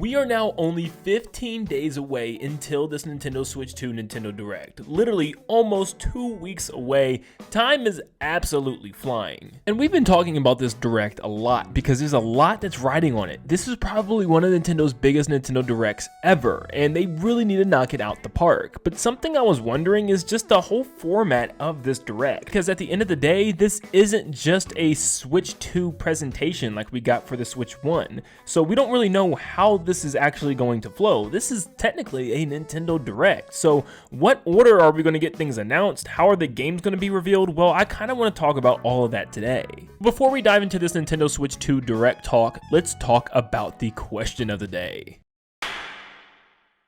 We are now only 15 days away until this Nintendo Switch 2 Nintendo Direct. Literally almost 2 weeks away. Time is absolutely flying. And we've been talking about this Direct a lot because there's a lot that's riding on it. This is probably one of Nintendo's biggest Nintendo Directs ever, and they really need to knock it out the park. But something I was wondering is just the whole format of this Direct. Because at the end of the day, this isn't just a Switch 2 presentation like we got for the Switch 1. So we don't really know how this is actually going to flow. This is technically a Nintendo Direct. So what order are we going to get things announced? How are the games going to be revealed? Well, I kind of want to talk about all of that today. Before we dive into this Nintendo Switch 2 Direct talk, let's talk about the question of the day.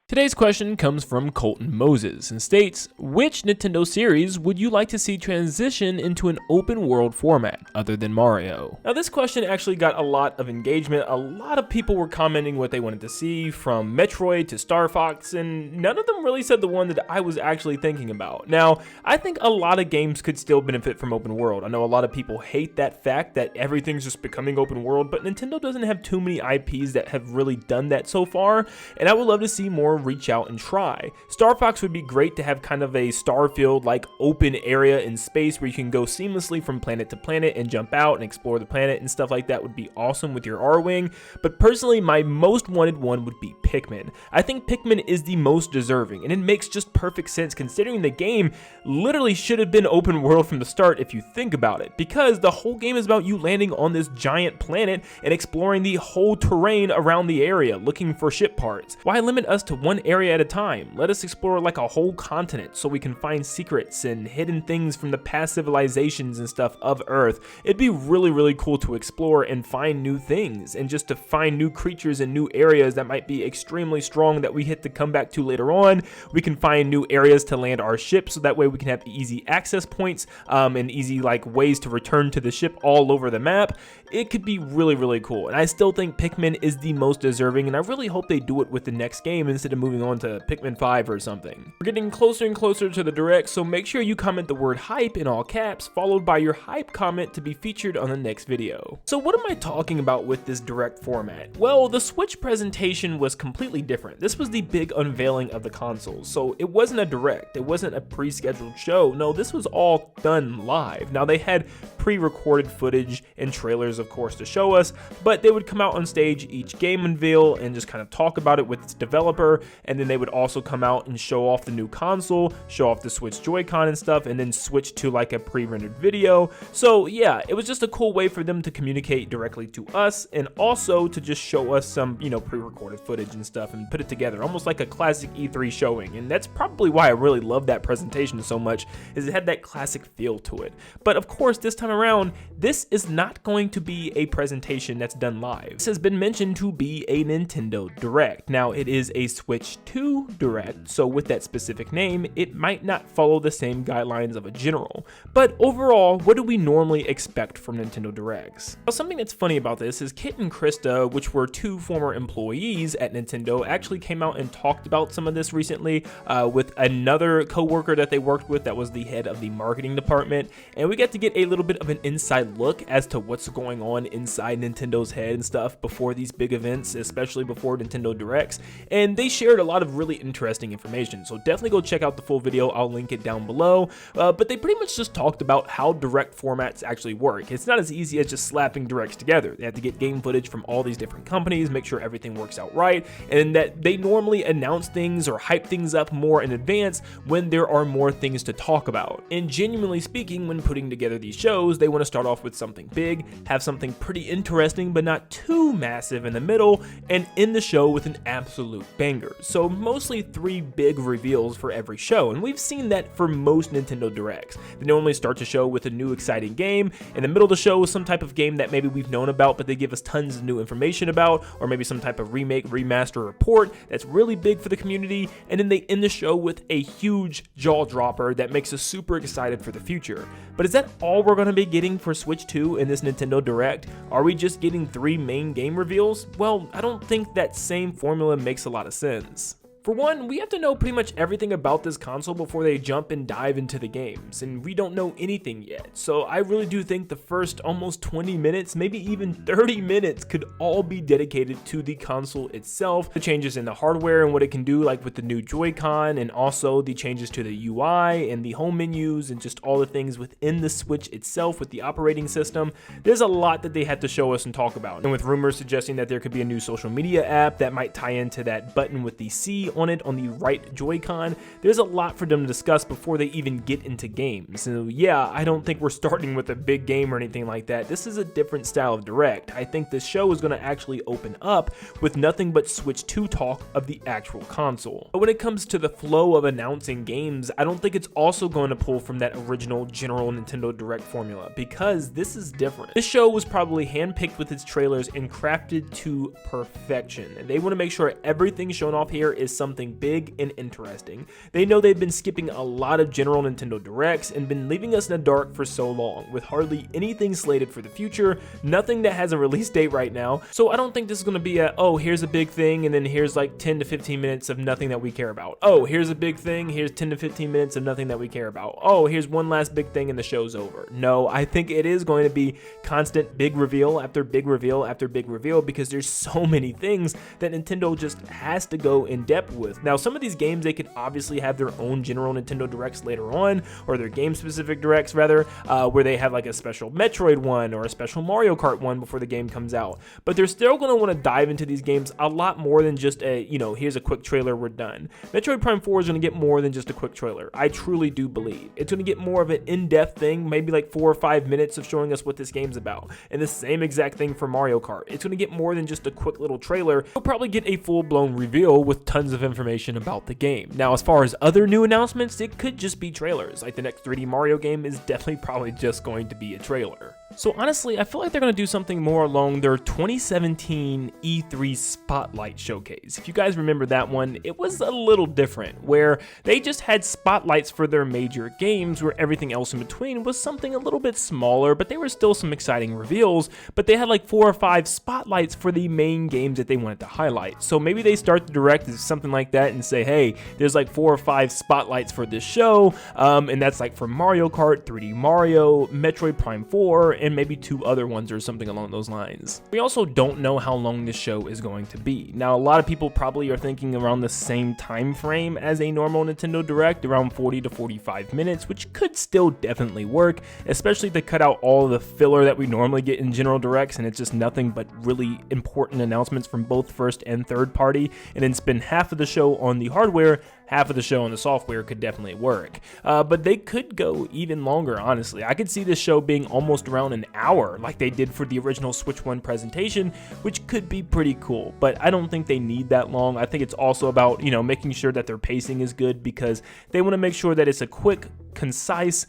Today's question comes from Colton Moses and states, which Nintendo series would you like to see transition into an open world format other than Mario? Now this question actually got a lot of engagement. A lot of people were commenting what they wanted to see, from Metroid to Star Fox, and none of them really said the one that I was actually thinking about. Now, I think a lot of games could still benefit from open world. I know a lot of people hate that fact that everything's just becoming open world, but Nintendo doesn't have too many IPs that have really done that so far, and I would love to see more reach out and try. Star Fox would be great to have kind of a Starfield like open area in space where you can go seamlessly from planet to planet and jump out and explore the planet and stuff like that would be awesome with your R-Wing. But personally, my most wanted one would be Pikmin. I think Pikmin is the most deserving, and it makes just perfect sense considering the game literally should have been open world from the start if you think about it, because the whole game is about you landing on this giant planet and exploring the whole terrain around the area looking for ship parts. Why limit us to one area at a time? Let us explore like a whole continent so we can find secrets and hidden things from the past civilizations and stuff of Earth. It'd be really cool to explore and find new things, and just to find new creatures and new areas that might be extremely strong that we hit to come back to later on. We can find new areas to land our ship so that way we can have easy access points and easy like ways to return to the ship all over the map. It could be really cool, and I still think Pikmin is the most deserving, and I really hope they do it with the next game instead of moving on to Pikmin 5 or something. We're getting closer and closer to the Direct, so make sure you comment the word hype in all caps, followed by your hype comment to be featured on the next video. So what am I talking about with this Direct format? Well, the Switch presentation was completely different. This was the big unveiling of the consoles, so it wasn't a Direct, it wasn't a pre-scheduled show. No, this was all done live. Now they had pre-recorded footage and trailers of course to show us, but they would come out on stage each game unveil and just kind of talk about it with its developer, and then they would also come out and show off the new console, show off the Switch Joy-Con and stuff, and then switch to like a pre-rendered video. So yeah, it was just a cool way for them to communicate directly to us, and also to just show us some, you know, pre-recorded footage and stuff and put it together, almost like a classic E3 showing. And that's probably why I really love that presentation so much, is it had that classic feel to it. But of course, this time around, this is not going to be a presentation that's done live. This has been mentioned to be a Nintendo Direct. Now, it is a Switch 2 Direct, so with that specific name, it might not follow the same guidelines of a general. But overall, what do we normally expect from Nintendo Directs? Well, something that's funny about this is Kit and Krysta, which were two former employees at Nintendo, actually came out and talked about some of this recently with another co-worker that they worked with that was the head of the marketing department, and we got to get a little bit of an inside look as to what's going on inside Nintendo's head and stuff before these big events, especially before Nintendo Directs, and they shared a lot of really interesting information, so definitely go check out the full video. I'll link it down below. But they pretty much just talked about how Direct formats actually work. It's not as easy as just slapping Directs together. They have to get game footage from all these different companies, make sure everything works out right, and that they normally announce things or hype things up more in advance when there are more things to talk about. And genuinely speaking, when putting together these shows, they want to start off with something big, have something pretty interesting but not too massive in the middle, and end the show with an absolute banger. So mostly 3 big reveals for every show, and we've seen that for most Nintendo Directs. They normally start the show with a new exciting game, in the middle of the show is some type of game that maybe we've known about but they give us tons of new information about, or maybe some type of remake, remaster, or port that's really big for the community, and then they end the show with a huge jaw dropper that makes us super excited for the future. But is that all we're going to be getting for Switch 2 in this Nintendo Direct? Are we just getting 3 main game reveals? Well, I don't think that same formula makes a lot of sense. For one, we have to know pretty much everything about this console before they jump and dive into the games, and we don't know anything yet. So I really do think the first almost 20 minutes, maybe even 30 minutes could all be dedicated to the console itself, the changes in the hardware and what it can do, like with the new Joy-Con, and also the changes to the UI and the home menus and just all the things within the Switch itself with the operating system. There's a lot that they had to show us and talk about, and with rumors suggesting that there could be a new social media app that might tie into that button with the C on it on the right Joy-Con. There's a lot for them to discuss before they even get into games. So yeah, I don't think we're starting with a big game or anything like that. This is a different style of Direct. I think this show is going to actually open up with nothing but Switch 2 talk of the actual console. But when it comes to the flow of announcing games, I don't think it's also going to pull from that original general Nintendo Direct formula, because this is different. This show was probably handpicked with its trailers and crafted to perfection. And they want to make sure everything shown off here is something big and interesting. They know they've been skipping a lot of general Nintendo Directs and been leaving us in the dark for so long, with hardly anything slated for the future, nothing that has a release date right now. So I don't think this is going to be a, oh, here's a big thing, and then here's like 10 to 15 minutes of nothing that we care about. Oh, here's a big thing, here's 10 to 15 minutes of nothing that we care about. Oh, here's one last big thing and the show's over. No, I think it is going to be constant big reveal after big reveal after big reveal, because there's so many things that Nintendo just has to go in depth with. Now, some of these games, they could obviously have their own general Nintendo Directs later on, or their game-specific Directs rather, where they have like a special Metroid one or a special Mario Kart one before the game comes out. But they're still going to want to dive into these games a lot more than just a, here's a quick trailer, we're done. Metroid Prime 4 is going to get more than just a quick trailer. I truly do believe. It's going to get more of an in-depth thing, maybe like 4 or 5 minutes of showing us what this game's about. And the same exact thing for Mario Kart. It's going to get more than just a quick little trailer. We'll probably get a full-blown reveal with tons of information about the game. Now, as far as other new announcements, it could just be trailers. Like the next 3D Mario game is definitely probably just going to be a trailer. So honestly, I feel like they're going to do something more along their 2017 E3 Spotlight Showcase. If you guys remember that one, it was a little different, where they just had spotlights for their major games, where everything else in between was something a little bit smaller, but they were still some exciting reveals. But they had like 4 or 5 spotlights for the main games that they wanted to highlight. So maybe they start the Direct as something like that and say, hey, there's like 4 or 5 spotlights for this show, and that's like for Mario Kart, 3D Mario, Metroid Prime 4, and maybe 2 other ones or something along those lines. We also don't know how long this show is going to be. Now, a lot of people probably are thinking around the same time frame as a normal Nintendo Direct, around 40 to 45 minutes, which could still definitely work, especially to cut out all the filler that we normally get in general Directs, and it's just nothing but really important announcements from both first and third party, and then spend half of the show on the hardware, half of the show on the software could definitely work. But they could go even longer, honestly. I could see this show being almost around an hour, like they did for the original Switch 1 presentation, which could be pretty cool. But I don't think they need that long. I think it's also about, making sure that their pacing is good, because they want to make sure that it's a quick, concise,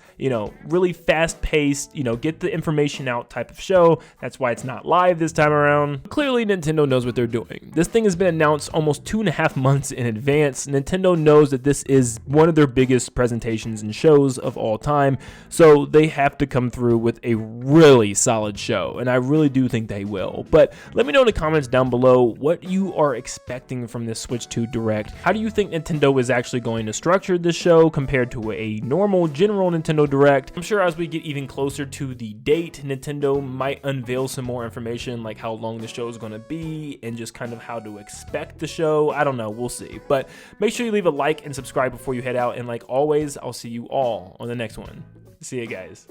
really fast-paced, get the information out type of show. That's why it's not live this time around. Clearly, Nintendo knows what they're doing. This thing has been announced almost 2.5 months in advance. Nintendo knows that this is one of their biggest presentations and shows of all time, so they have to come through with a really solid show, and I really do think they will. But let me know in the comments down below what you are expecting from this Switch 2 Direct. How do you think Nintendo is actually going to structure this show compared to a normal general Nintendo Direct? I'm sure as we get even closer to the date, Nintendo might unveil some more information, like how long the show is going to be and just kind of how to expect the show. I don't know, we'll see. But make sure you leave a like and subscribe before you head out, and like always, I'll see you all on the next one. See you guys.